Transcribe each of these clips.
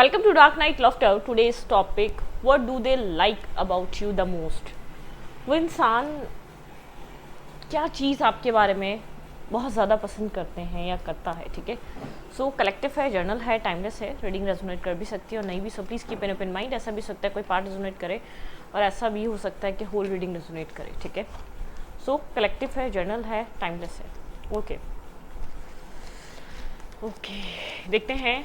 Welcome to Dark Night Laughter. Today's topic: What do they like about you the most? वो इंसान क्या चीज़ आपके बारे में बहुत ज़्यादा पसंद करते हैं या करता है, ठीक है। सो कलेक्टिव है, जर्नल है, टाइमलेस है, रीडिंग रेजोनेट कर भी सकती है और नहीं भी। So please keep an open mind. ऐसा भी सकता है कोई पार्ट रेजोनेट करे और ऐसा भी हो सकता है कि होल रीडिंग रेजोनेट करे, ठीक है। सो कलेक्टिव है, जर्नल है, टाइमलेस है। ओके देखते हैं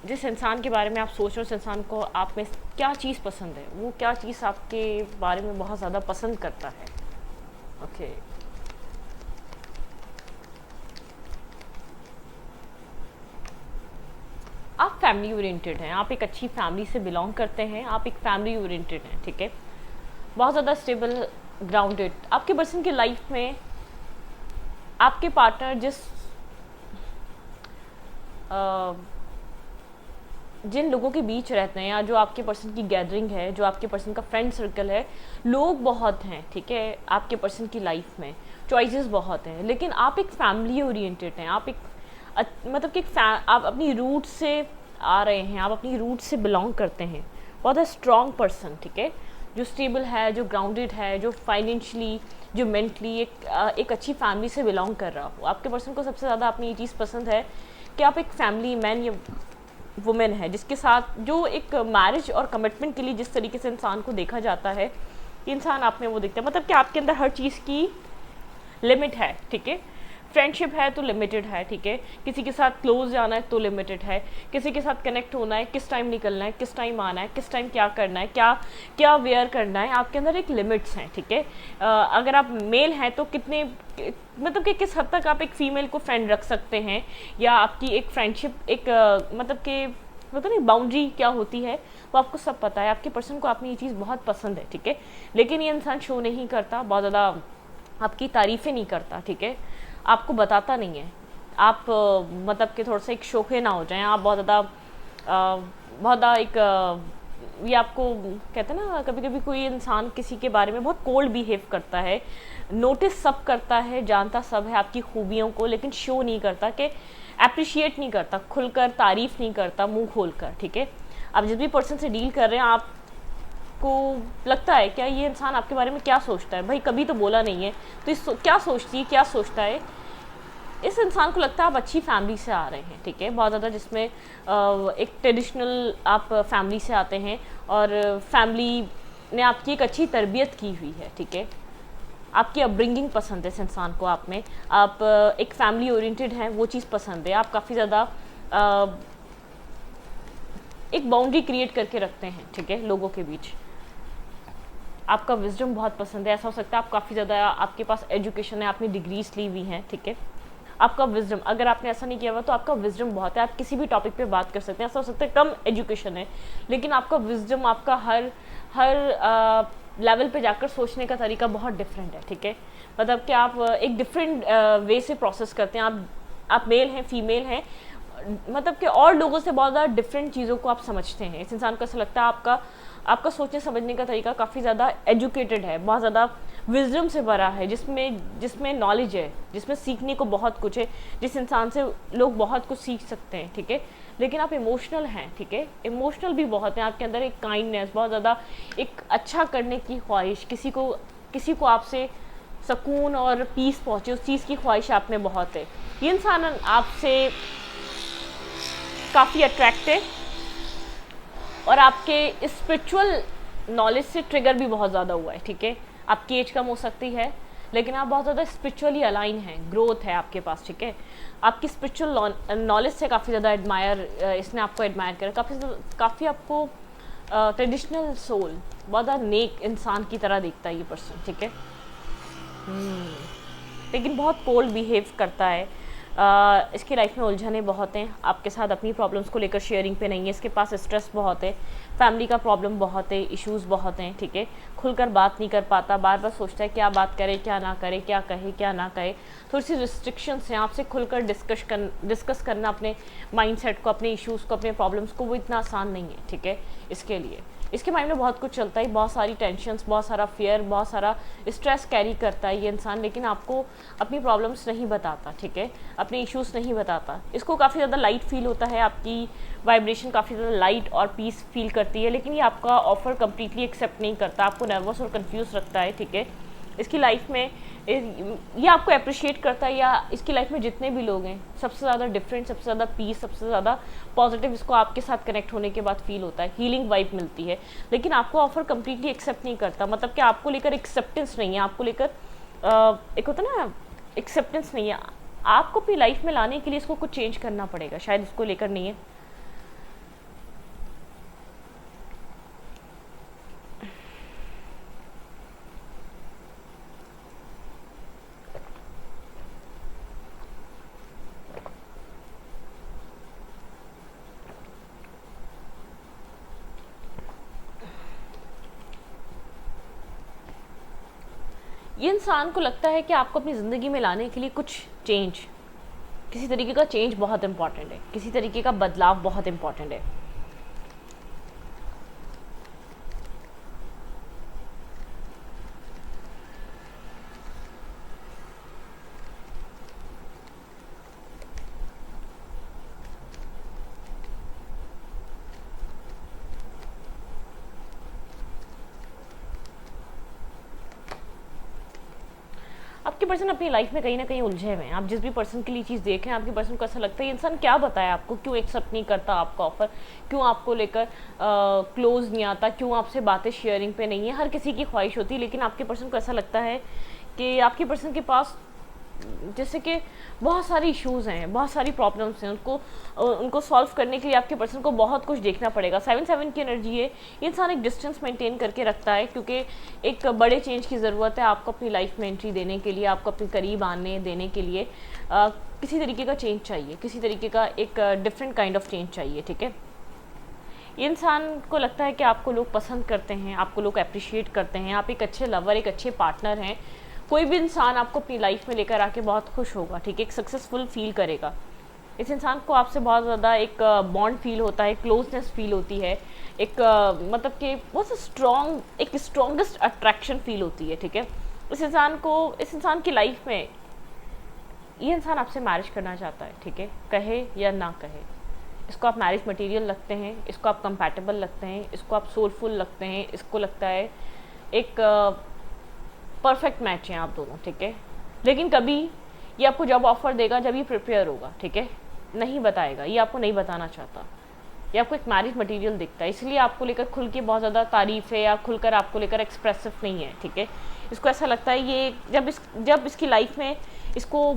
जिस इंसान के बारे में आप सोच रहे हो, उस इंसान को आप में क्या चीज़ पसंद है, वो क्या चीज़ आपके बारे में बहुत ज़्यादा पसंद करता है। ओके आप फैमिली ओरिएंटेड हैं, आप एक अच्छी फैमिली से बिलोंग करते हैं, आप एक फैमिली ओरिएंटेड हैं, ठीक है। बहुत ज़्यादा स्टेबल, ग्राउंडेड। आपके पर्सन की लाइफ में आपके पार्टनर जिन लोगों के बीच रहते हैं या जो आपके पर्सन की गैदरिंग है, जो आपके पर्सन का फ्रेंड सर्कल है, लोग बहुत हैं, ठीक है। आपके पर्सन की लाइफ में चॉइसेस बहुत हैं, लेकिन आप एक फैमिली ओरिएंटेड हैं। आप एक मतलब कि आप अपनी रूट से आ रहे हैं, आप अपनी रूट से बिलोंग करते हैं। बहुत स्ट्रॉन्ग पर्सन, ठीक है, जो स्टेबल है, जो ग्राउंडेड है, जो फाइनेंशियली, जो मेंटली एक अच्छी फैमिली से बिलोंग कर रहा हो। आपके पर्सन को सबसे ज़्यादा अपनी ये चीज़ पसंद है कि आप एक फैमिली मैन या वुमेन है, जिसके साथ जो एक मैरिज और कमिटमेंट के लिए जिस तरीके से इंसान को देखा जाता है, इंसान आप में वो देखता है। मतलब कि आपके अंदर हर चीज़ की लिमिट है, ठीक है। फ्रेंडशिप है तो लिमिटेड है, ठीक है। किसी के साथ क्लोज जाना है तो लिमिटेड है। किसी के साथ कनेक्ट होना है, किस टाइम निकलना है, किस टाइम आना है, किस टाइम क्या करना है, क्या क्या वेयर करना है, आपके अंदर एक लिमिट्स हैं, ठीक है। अगर आप मेल हैं तो कितने मतलब कि किस हद तक आप एक फीमेल को फ्रेंड रख सकते हैं, या आपकी एक फ्रेंडशिप एक मतलब कि मतलब नहीं बाउंड्री क्या होती है, वो आपको सब पता है। आपके पर्सन को आपने ये चीज़ बहुत पसंद है, ठीक है। लेकिन ये इंसान शो नहीं करता, बहुत ज़्यादा आपकी तारीफ़ें नहीं करता, ठीक है, आपको बताता नहीं है। आप मतलब कि थोड़ा सा एक शोखे ना हो जाएं, आप बहुत ज़्यादा एक ये आपको कहते हैं ना, कभी कभी कोई इंसान किसी के बारे में बहुत कोल्ड बिहेव करता है, नोटिस सब करता है, जानता सब है आपकी खूबियों को, लेकिन शो नहीं करता, कि अप्रिशिएट नहीं करता, खुलकर तारीफ़ नहीं करता मुंह खोलकर, ठीक है। आप जिस भी पर्सन से डील कर रहे हैं, आप को लगता है क्या ये इंसान आपके बारे में क्या सोचता है, भाई कभी तो बोला नहीं है तो इस क्या सोचती है, क्या सोचता है। इस इंसान को लगता है आप अच्छी फैमिली से आ रहे हैं, ठीक है, बहुत ज़्यादा, जिसमें एक ट्रेडिशनल आप फैमिली से आते हैं और फैमिली ने आपकी एक अच्छी तरबियत की हुई है, ठीक है। आपकी अपब्रिंगिंग पसंद है इस इंसान को आप में, आप एक फैमिली ओरिएंटेड हैं, वो चीज़ पसंद है। आप काफ़ी ज़्यादा एक बाउंड्री क्रिएट करके रखते हैं, ठीक है, लोगों के बीच। आपका विजडम बहुत पसंद है। ऐसा हो सकता है आप काफ़ी ज़्यादा, आपके पास एजुकेशन है, आपने डिग्रीज ली हुई हैं, ठीक है। आपका विजडम, अगर आपने ऐसा नहीं किया हुआ तो आपका विजडम बहुत है, आप किसी भी टॉपिक पे बात कर सकते हैं। ऐसा हो सकता है कम एजुकेशन है, लेकिन आपका विजडम, आपका हर लेवल पे जाकर सोचने का तरीका बहुत डिफरेंट है, ठीक है। मतलब कि आप एक डिफरेंट वे से प्रोसेस करते हैं। आप मेल हैं, फीमेल हैं, मतलब कि और लोगों से बहुत ज़्यादा डिफरेंट चीज़ों को आप समझते हैं। इस इंसान को ऐसा लगता है आपका सोचने समझने का तरीका काफ़ी ज़्यादा एजुकेटेड है, बहुत ज़्यादा विजडम से भरा है, जिसमें नॉलेज है, जिसमें सीखने को बहुत कुछ है, जिस इंसान से लोग बहुत कुछ सीख सकते हैं, ठीक है। लेकिन आप इमोशनल हैं, ठीक है, इमोशनल भी बहुत हैं। आपके अंदर एक काइंडनेस, बहुत ज़्यादा एक अच्छा करने की ख्वाहिश, किसी को आपसे सुकून और पीस पहुँचे, उस चीज़ की ख्वाहिश आप में बहुत है। ये इंसान आपसे काफ़ी अट्रैक्ट है और आपके स्पिरिचुअल नॉलेज से ट्रिगर भी बहुत ज़्यादा हुआ है, ठीक है। आपकी एज कम हो सकती है, लेकिन आप बहुत ज़्यादा स्पिरिचुअली अलाइन हैं, ग्रोथ है आपके पास, ठीक है। आपकी स्पिरिचुअल नॉलेज से काफ़ी ज़्यादा इसने आपको एडमायर करा, काफ़ी आपको ट्रेडिशनल सोल, बहुत ज़्यादा नेक इंसान की तरह देखता है ये पर्सन, ठीक है। लेकिन बहुत कोल्ड बिहेव करता है। इसकी लाइफ में उलझने बहुत हैं, आपके साथ अपनी प्रॉब्लम्स को लेकर शेयरिंग पे नहीं है। इसके पास स्ट्रेस बहुत है, फैमिली का प्रॉब्लम बहुत है, इश्यूज़ बहुत हैं, ठीक है। खुलकर बात नहीं कर पाता, बार बार सोचता है क्या बात करे, क्या ना करे, क्या कहे, क्या ना कहे। थोड़ी सी रिस्ट्रिक्शंस हैं, आपसे खुलकर डिस्कस करना अपने माइंडसेट को, अपने इश्यूज़ को, अपने प्रॉब्लम्स को, वो इतना आसान नहीं है, ठीक है, इसके लिए। इसके माइंड में बहुत कुछ चलता है, बहुत सारी टेंशन्स, बहुत सारा फियर, बहुत सारा स्ट्रेस कैरी करता है ये इंसान, लेकिन आपको अपनी प्रॉब्लम्स नहीं बताता, ठीक है, अपने इश्यूज़ नहीं बताता। इसको काफ़ी ज़्यादा लाइट फील होता है, आपकी वाइब्रेशन काफ़ी ज़्यादा लाइट और पीस फील करती है, लेकिन ये आपका ऑफ़र कम्प्लीटली एक्सेप्ट नहीं करता, आपको नर्वस और कन्फ्यूज़ रखता है, ठीक है। इसकी लाइफ में ये आपको अप्रिशिएट करता है, या इसकी लाइफ में जितने भी लोग हैं सबसे ज़्यादा डिफरेंट, सबसे ज़्यादा पीस, सबसे ज़्यादा पॉजिटिव इसको आपके साथ कनेक्ट होने के बाद फील होता है, हीलिंग वाइब मिलती है, लेकिन आपको ऑफर कम्प्लीटली एक्सेप्ट नहीं करता। मतलब कि आपको लेकर एक्सेप्टेंस नहीं है, आपको लेकर एक होता है ना एक्सेप्टेंस नहीं है, आपको अपनी लाइफ में लाने के लिए इसको कुछ चेंज करना पड़ेगा, शायद इसको लेकर नहीं है। ये इंसान को लगता है कि आपको अपनी ज़िंदगी में लाने के लिए कुछ चेंज, किसी तरीके का चेंज बहुत इंपॉर्टेंट है, किसी तरीके का बदलाव बहुत इंपॉर्टेंट है। आपके पर्सन अपनी लाइफ में कहीं ना कहीं उलझे हुए हैं। आप जिस भी पर्सन के लिए चीज़ देख रहे हैं, आपके पर्सन को ऐसा लगता है ये इंसान क्या बताए आपको, क्यों एक्सेप्ट नहीं करता आपका ऑफर, क्यों आपको लेकर क्लोज नहीं आता, क्यों आपसे बातें शेयरिंग पे नहीं है। हर किसी की ख्वाहिश होती है, लेकिन आपके पर्सन को ऐसा लगता है कि आपके पर्सन के पास जैसे कि बहुत सारी इश्यूज़ हैं, बहुत सारी प्रॉब्लम्स हैं, उनको सॉल्व करने के लिए आपके पर्सन को बहुत कुछ देखना पड़ेगा। 7-7 की एनर्जी है, ये इंसान एक डिस्टेंस मेंटेन करके रखता है, क्योंकि एक बड़े चेंज की ज़रूरत है आपको अपनी लाइफ में एंट्री देने के लिए, आपको अपने करीब आने देने के लिए किसी तरीके का चेंज चाहिए, किसी तरीके का एक डिफरेंट काइंड ऑफ चेंज चाहिए, ठीक है। ये इंसान को लगता है कि आपको लोग पसंद करते हैं, आपको लोग अप्रिशिएट करते हैं, आप एक अच्छे लवर, एक अच्छे पार्टनर हैं। कोई भी इंसान आपको अपनी लाइफ में लेकर आके बहुत खुश होगा, ठीक है, एक सक्सेसफुल फील करेगा। इस इंसान को आपसे बहुत ज़्यादा एक बॉन्ड फील होता है, क्लोजनेस फील होती है, एक मतलब कि बहुत स्ट्रॉन्ग, एक स्ट्रॉन्गेस्ट अट्रैक्शन फील होती है, ठीक है। इस इंसान की लाइफ में ये इंसान आपसे मैरिज करना चाहता है, ठीक है, कहे या ना कहे। इसको आप मैरिज मटेरियल लगते हैं, इसको आप कंपैटिबल लगते हैं, इसको आप सोलफुल लगते हैं, इसको लगता है एक परफेक्ट मैच है आप दोनों, ठीक है। लेकिन कभी ये आपको जॉब ऑफर देगा जब ये प्रिपेयर होगा, ठीक है, नहीं बताएगा, ये आपको नहीं बताना चाहता, ये आपको एक मैरिज मटेरियल दिखता है, इसलिए आपको लेकर खुल के बहुत ज़्यादा तारीफ है या खुलकर आपको लेकर एक्सप्रेसिव नहीं है, ठीक है। इसको ऐसा लगता है ये जब इसकी लाइफ में इसको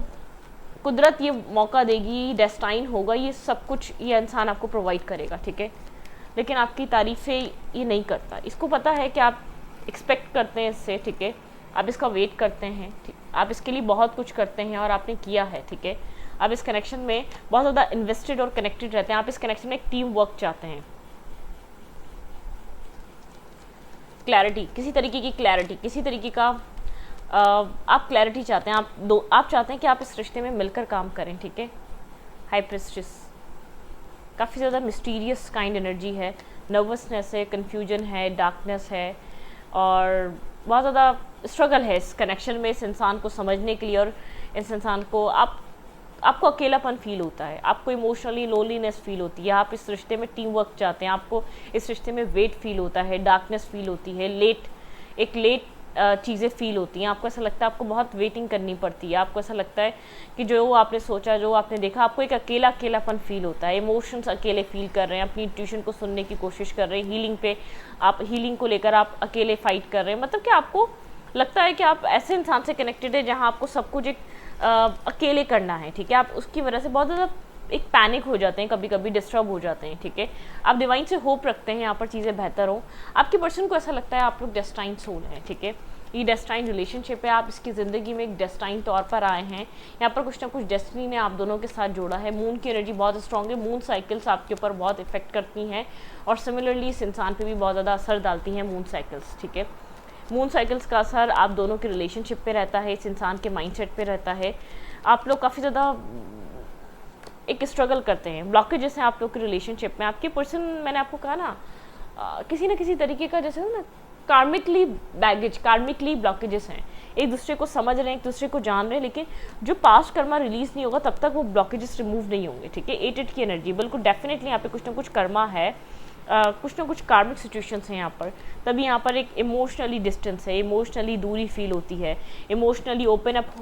कुदरत ये मौका देगी, डेस्टाइन होगा, ये सब कुछ ये इंसान आपको प्रोवाइड करेगा, ठीक है। लेकिन आपकी तारीफ़ें ये नहीं करता। इसको पता है कि आप एक्सपेक्ट करते हैं इससे, ठीक है, आप इसका वेट करते हैं, ठीक, आप इसके लिए बहुत कुछ करते हैं और आपने किया है, ठीक है। आप इस कनेक्शन में बहुत ज़्यादा इन्वेस्टेड और कनेक्टेड रहते हैं, आप इस कनेक्शन में एक टीम वर्क चाहते हैं, क्लैरिटी, किसी तरीके की क्लैरिटी, किसी तरीके का आप क्लैरिटी चाहते हैं, आप चाहते हैं कि आप इस रिश्ते में मिलकर काम करें, ठीक है। हाई प्रिस्टेस काफ़ी ज़्यादा मिस्टीरियस काइंड एनर्जी है, नर्वसनेस है, कन्फ्यूजन है, डार्कनेस है, और बहुत ज़्यादा स्ट्रगल है इस कनेक्शन में, इस इंसान को समझने के लिए। और इस इंसान को आपको अकेलापन फील होता है, आपको इमोशनली लोनलीनेस फील होती है, आप इस रिश्ते में टीम वर्क चाहते हैं, आपको इस रिश्ते में वेट फील होता है, डार्कनेस फील होती है, लेट चीज़ें फील होती हैं, आपको ऐसा लगता है आपको बहुत वेटिंग करनी पड़ती है, आपको ऐसा लगता है कि जो आपने सोचा, जो आपने देखा, आपको एक अकेलापन फील होता है, इमोशंस अकेले फील कर रहे हैं, अपनी इंट्यूशन को सुनने की कोशिश कर रहे हैं, हीलिंग को लेकर आप अकेले फाइट कर रहे हैं। मतलब कि आपको लगता है कि आप ऐसे इंसान से कनेक्टेड है जहाँ आपको सब कुछ एक अकेले करना है, ठीक है। आप उसकी वजह से बहुत ज़्यादा एक पैनिक हो जाते हैं, कभी कभी डिस्टर्ब हो जाते हैं, ठीक है। आप डिवाइन से होप रखते हैं यहाँ पर चीज़ें बेहतर हो। आपके पर्सन को ऐसा लगता है आप लोग डेस्टाइन सोल हैं, ठीक है, ये डेस्टाइन रिलेशनशिप है, आप इसकी ज़िंदगी में एक डेस्टाइन तौर पर आए हैं, यहाँ पर कुछ ना कुछ डेस्टिनी ने आप दोनों के साथ जोड़ा है। मून की एनर्जी बहुत स्ट्रॉन्ग है, मून साइकिल्स आपके ऊपर बहुत इफेक्ट करती हैं, और सिमिलरली इस इंसान पे भी बहुत ज़्यादा असर डालती हैं मून साइकिल्स, ठीक है। मून साइकिल्स का असर आप दोनों के रिलेशनशिप पे रहता है, इस इंसान के माइंडसेट पे रहता है। आप लोग काफ़ी ज़्यादा एक स्ट्रगल करते हैं, ब्लॉकेजेस हैं आप लोग के रिलेशनशिप में। आपके पर्सन, मैंने आपको कहा ना, किसी ना किसी तरीके का जैसे ना कार्मिकली बैगेज, कार्मिकली ब्लॉकेजेस हैं, एक दूसरे को समझ रहे हैं, एक दूसरे को जान रहे हैं, लेकिन जो पास्ट कर्मा रिलीज नहीं होगा तब तक वो ब्लॉकेजेस रिमूव नहीं होंगे, ठीक है। 8 की एनर्जी बिल्कुल डेफिनेटली यहाँ पे कुछ ना कुछ कर्मा है, कुछ ना कुछ कार्मिक सिचुएशंस हैं यहाँ पर, तभी यहाँ पर एक इमोशनली डिस्टेंस है, इमोशनली दूरी फील होती है, इमोशनली ओपन अप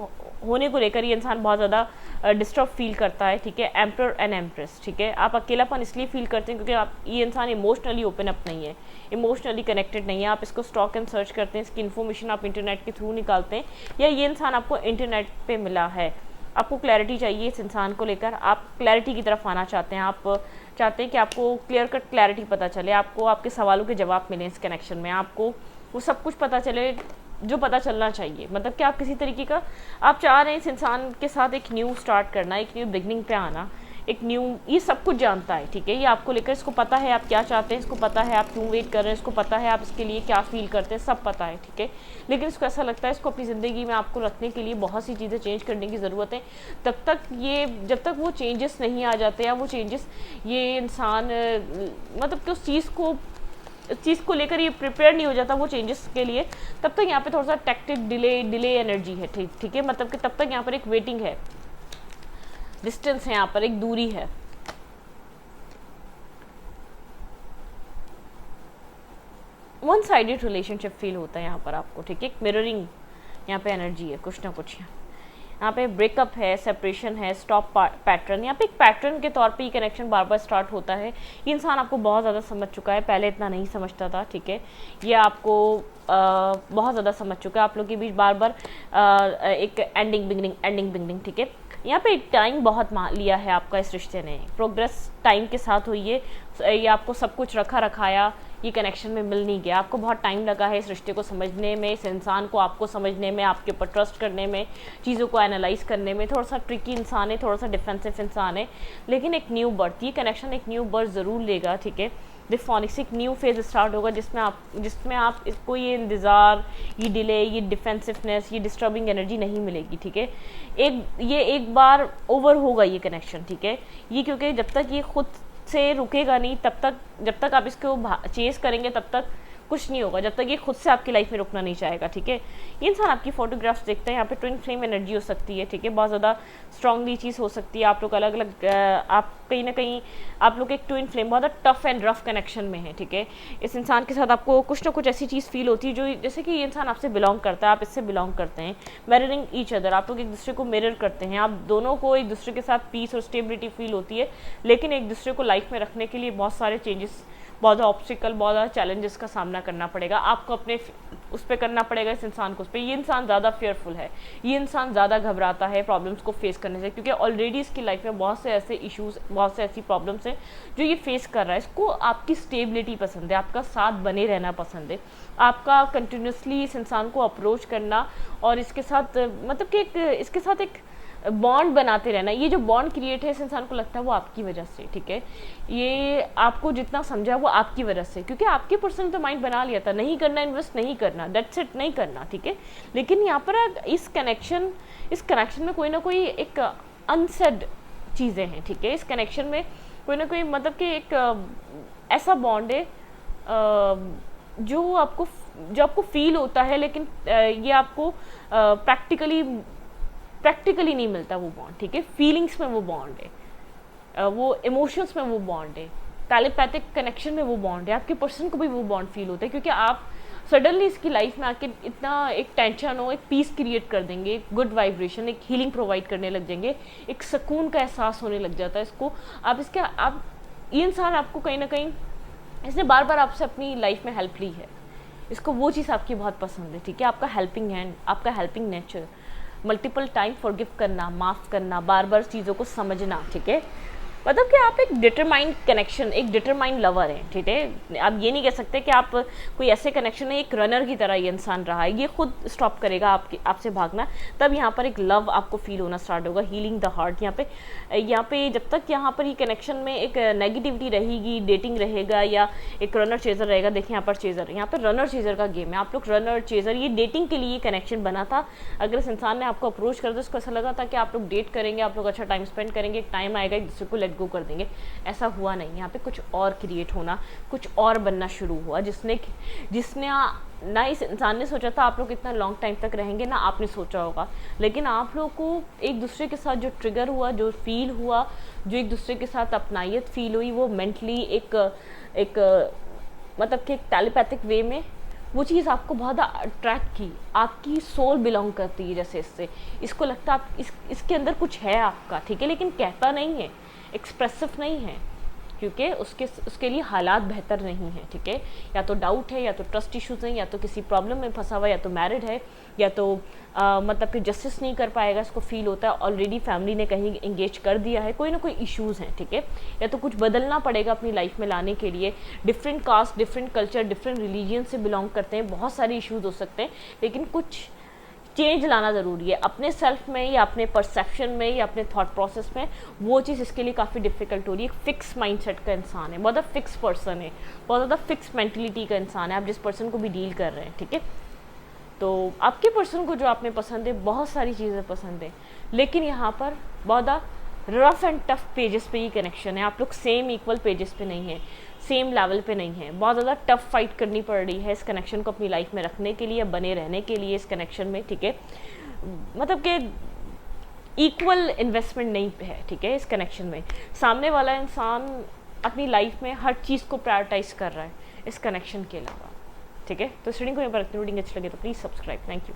होने को लेकर ये इंसान बहुत ज़्यादा डिस्टर्ब फील करता है, ठीक है। एम्पर एंड एम्प्रेस, ठीक है। आप अकेलापन इसलिए फील करते हैं क्योंकि आप ये इंसान इमोशनली ओपन अप नहीं है, इमोशनली कनेक्टेड नहीं है। आप इसको स्टॉक एंड सर्च करते हैं, इसकी इन्फॉर्मेशन आप इंटरनेट के थ्रू निकालते हैं, या ये इंसान आपको इंटरनेट पे मिला है, आपको क्लैरिटी चाहिए इस इंसान को लेकर, आप क्लैरिटी की तरफ आना चाहते हैं, आप चाहते हैं कि आपको क्लियर कट क्लैरिटी पता चले, आपको आपके सवालों के जवाब मिलें इस कनेक्शन में, आपको वो सब कुछ पता चले जो पता चलना चाहिए। मतलब कि आप किसी तरीके का आप चाह रहे हैं इस इंसान के साथ एक न्यू स्टार्ट करना, एक न्यू बिगनिंग पे आना, एक न्यू, ये सब कुछ जानता है, ठीक है। ये आपको लेकर, इसको पता है आप क्या चाहते हैं, इसको पता है आप क्यों वेट कर रहे हैं, इसको पता है आप इसके लिए क्या फील करते हैं, सब पता है, ठीक है। लेकिन इसको ऐसा लगता है इसको अपनी ज़िंदगी में आपको रखने के लिए बहुत सी चीज़ें चेंज करने की ज़रूरत है। तब तक ये, जब तक वो चेंजेस नहीं आ जाते, या वो चेंजेस ये इंसान मतलब कि उस चीज़ को लेकर ये प्रिपेयर नहीं हो जाता वो चेंजेस के लिए, तब तक यहाँ पे थोड़ा सा टैक्टिक डिले एनर्जी है, ठीक है। मतलब कि तब तक यहाँ पर एक वेटिंग है, डिस्टेंस है, यहाँ पर एक दूरी है। वन साइडेड रिलेशनशिप फील होता है यहाँ पर आपको, ठीक है। एक मिररिंग यहाँ पे एनर्जी है, कुछ ना कुछ यहाँ पे ब्रेकअप है, सेपरेशन है, स्टॉप पैटर्न, यहाँ पे एक पैटर्न के तौर पे ये कनेक्शन बार बार स्टार्ट होता है। ये इंसान आपको बहुत ज़्यादा समझ चुका है, पहले इतना नहीं समझता था, ठीक है। ये आपको बहुत ज़्यादा समझ चुका है, आप लोग के बीच बार बार एक एंडिंग बिगनिंग, ठीक है। यहाँ पे टाइम बहुत लिया है आपका इस रिश्ते ने, प्रोग्रेस टाइम के साथ हुई है, ये आपको सब कुछ रखाया ये कनेक्शन में मिल नहीं गया, आपको बहुत टाइम लगा है इस रिश्ते को समझने में, इस इंसान को आपको समझने में, आपके ऊपर ट्रस्ट करने में, चीज़ों को एनालाइज करने में। थोड़ा सा ट्रिकी इंसान है, थोड़ा सा डिफेंसिव इंसान है, लेकिन एक न्यू बर्थ, ये कनेक्शन एक न्यू बर्थ ज़रूर लेगा, ठीक है। डिफॉनिक्स एक न्यू फेज स्टार्ट होगा जिसमें आप इसको ये इंतज़ार, ये डिले, ये डिफेंसिवनेस, ये डिस्टर्बिंग एनर्जी नहीं मिलेगी, ठीक है। एक बार ओवर होगा ये कनेक्शन, ठीक है। ये क्योंकि जब तक ये खुद से रुकेगा नहीं, जब तक आप इसको चेस करेंगे तब तक कुछ नहीं होगा, जब तक ये खुद से आपकी लाइफ में रुकना नहीं चाहेगा, ठीक है। ये इंसान आपकी फोटोग्राफ्स देखता है, यहाँ पे ट्विन फ्लेम एनर्जी हो सकती है, ठीक है। बहुत ज़्यादा स्ट्रांगली चीज़ हो सकती है, आप लोग अलग अलग, आप कहीं ना कहीं आप लोग एक ट्विन फ्लेम बहुत ज़्यादा टफ एंड रफ कनेक्शन में है, ठीक है। इस इंसान के साथ आपको कुछ ना कुछ ऐसी चीज़ फील होती है जो जैसे कि ये इंसान आपसे बिलोंग करता है, आप इससे बिलोंग करते हैं, मिररिंग ईच अदर, आप लोग एक दूसरे को मिरर करते हैं, आप दोनों को एक दूसरे के साथ पीस और स्टेबिलिटी फील होती है। लेकिन एक दूसरे को लाइफ में रखने के लिए बहुत सारे चेंजेस, बहुत ज़्यादा ऑब्स्टिकल, बहुत ज़्यादा चैलेंजेस का सामना करना पड़ेगा आपको, अपने उस पर करना पड़ेगा इस इंसान को उस पर। ये इंसान ज़्यादा फेयरफुल है, ये इंसान ज़्यादा घबराता है प्रॉब्लम्स को फेस करने से, क्योंकि ऑलरेडी इसकी लाइफ में बहुत से ऐसे इश्यूज, बहुत से ऐसी प्रॉब्लम्स हैं जो ये फेस कर रहा है। इसको आपकी स्टेबिलिटी पसंद है, आपका साथ बने रहना पसंद है, आपका कंटिन्यूसली इस इंसान को अप्रोच करना और इसके साथ मतलब कि इसके साथ एक बॉन्ड बनाते रहना। ये जो बॉन्ड क्रिएट है इस इंसान को लगता है वो आपकी वजह से, ठीक है। ये आपको जितना समझा वो आपकी वजह से, क्योंकि आपके पर्सन तो माइंड बना लिया था, नहीं करना, इन्वेस्ट नहीं करना, दैट्स इट, नहीं करना, ठीक है। लेकिन यहाँ पर इस कनेक्शन में कोई ना कोई एक अनसेड चीज़ें हैं, ठीक है। इस कनेक्शन में कोई ना कोई मतलब कि एक ऐसा बॉन्ड है जो आपको फील होता है, लेकिन ये आपको प्रैक्टिकली नहीं मिलता वो बॉन्ड, ठीक है। फीलिंग्स में वो बॉन्ड है, वो इमोशंस में वो बॉन्ड है, टेलीपैथिक कनेक्शन में वो बॉन्ड है, आपके पर्सन को भी वो बॉन्ड फील होता है, क्योंकि आप सडनली इसकी लाइफ में आके इतना एक टेंशन हो, एक पीस क्रिएट कर देंगे, एक गुड वाइब्रेशन, एक हीलिंग प्रोवाइड करने लग जाएंगे, एक सुकून का एहसास होने लग जाता है इसको। ये इंसान आपको कहीं ना कहीं, इसने बार बार आपसे अपनी लाइफ में हेल्प ली है, इसको वो चीज़ आपकी बहुत पसंद है, ठीक है। आपका हेल्पिंग हैंड, आपका helping nature, multiple time forgive करना, माफ़ करना, बार बार चीज़ों को समझना, ठीक है। मतलब कि आप एक डिटरमाइंड कनेक्शन, एक डिटरमाइंड लवर हैं, ठीक है। आप ये नहीं कह सकते कि आप कोई ऐसे कनेक्शन है, एक रनर की तरह ये इंसान रहा है, ये खुद स्टॉप करेगा आपसे भागना, तब यहाँ पर एक लव आपको फील होना स्टार्ट होगा, हीलिंग द हार्ट। यहाँ पे जब तक यहाँ पर ये कनेक्शन में एक नेगेटिविटी रहेगी, डेटिंग रहेगा या एक रनर चेजर रहेगा, देखिए यहाँ पर चेजर, यहाँ पर रनर चेजर का गेम है, आप लोग रनर चेजर, ये डेटिंग के लिए कनेक्शन बना था। अगर इस इंसान ने आपको अप्रोच कर दिया, उसको ऐसा लगा था कि आप लोग डेट करेंगे, आप लोग अच्छा टाइम स्पेंड करेंगे, एक टाइम आएगा एक दूसरे को लेट लेट गो कर देंगे, ऐसा हुआ नहीं। यहाँ पे कुछ और क्रिएट होना, कुछ और बनना शुरू हुआ, जिसने ना इस इंसान ने सोचा था आप लोग इतना लॉन्ग टाइम तक रहेंगे, ना आपने सोचा होगा। लेकिन आप लोग को एक दूसरे के साथ जो ट्रिगर हुआ, जो फील हुआ, जो एक दूसरे के साथ अपनाइत फील हुई, वो मेंटली एक मतलब कि एक टेलीपैथिक वे में वो चीज़ आपको बहुत अट्रैक्ट की। आपकी सोल बिलोंग करती है जैसे इसको लगता है आप इसके अंदर कुछ है आपका, ठीक है, लेकिन कहता नहीं है, एक्सप्रेसिव नहीं है, क्योंकि उसके लिए हालात बेहतर नहीं है, ठीक है। या तो डाउट है, या तो ट्रस्ट इश्यूज हैं, या तो किसी प्रॉब्लम में फंसा हुआ, या तो मैरिड है, या तो मतलब कि जस्टिस नहीं कर पाएगा, इसको फील होता है ऑलरेडी फैमिली ने कहीं एंगेज कर दिया है, कोई ना कोई इश्यूज़ हैं, ठीक है। या तो कुछ बदलना पड़ेगा अपनी लाइफ में लाने के लिए, different caste, different culture, different religion से बिलोंग करते हैं, बहुत सारे इश्यूज़ हो सकते हैं, लेकिन कुछ चेंज लाना ज़रूरी है अपने सेल्फ में, या अपने परसेप्शन में, या अपने थॉट प्रोसेस में। वो चीज़ इसके लिए काफ़ी डिफिकल्ट हो रही है। एक फिक्स माइंडसेट का इंसान है, बहुत ज़्यादा फिक्स पर्सन है, बहुत ज़्यादा फिक्स मेंटलिटी का इंसान है, आप जिस पर्सन को भी डील कर रहे हैं, ठीक है। तो आपके पर्सन को जो आप में पसंद है, बहुत सारी चीज़ें पसंद है, लेकिन यहाँ पर बहुत ज़्यादा रफ एंड टफ पेजेस पे ही कनेक्शन है। आप लोग सेम इक्वल पेजेस पे नहीं है, सेम लेवल पे नहीं है, बहुत ज़्यादा टफ फाइट करनी पड़ रही है इस कनेक्शन को अपनी लाइफ में रखने के लिए, बने रहने के लिए इस कनेक्शन में, ठीक है। मतलब कि इक्वल इन्वेस्टमेंट नहीं है, ठीक है, इस कनेक्शन में। सामने वाला इंसान अपनी लाइफ में हर चीज़ को प्रायोरिटाइज कर रहा है इस कनेक्शन के अलावा, ठीक है। तो इस रीडिंग को यहाँ पर रखती हूँ। रीडिंग अच्छी लगे तो प्लीज़ सब्सक्राइब। Thank you.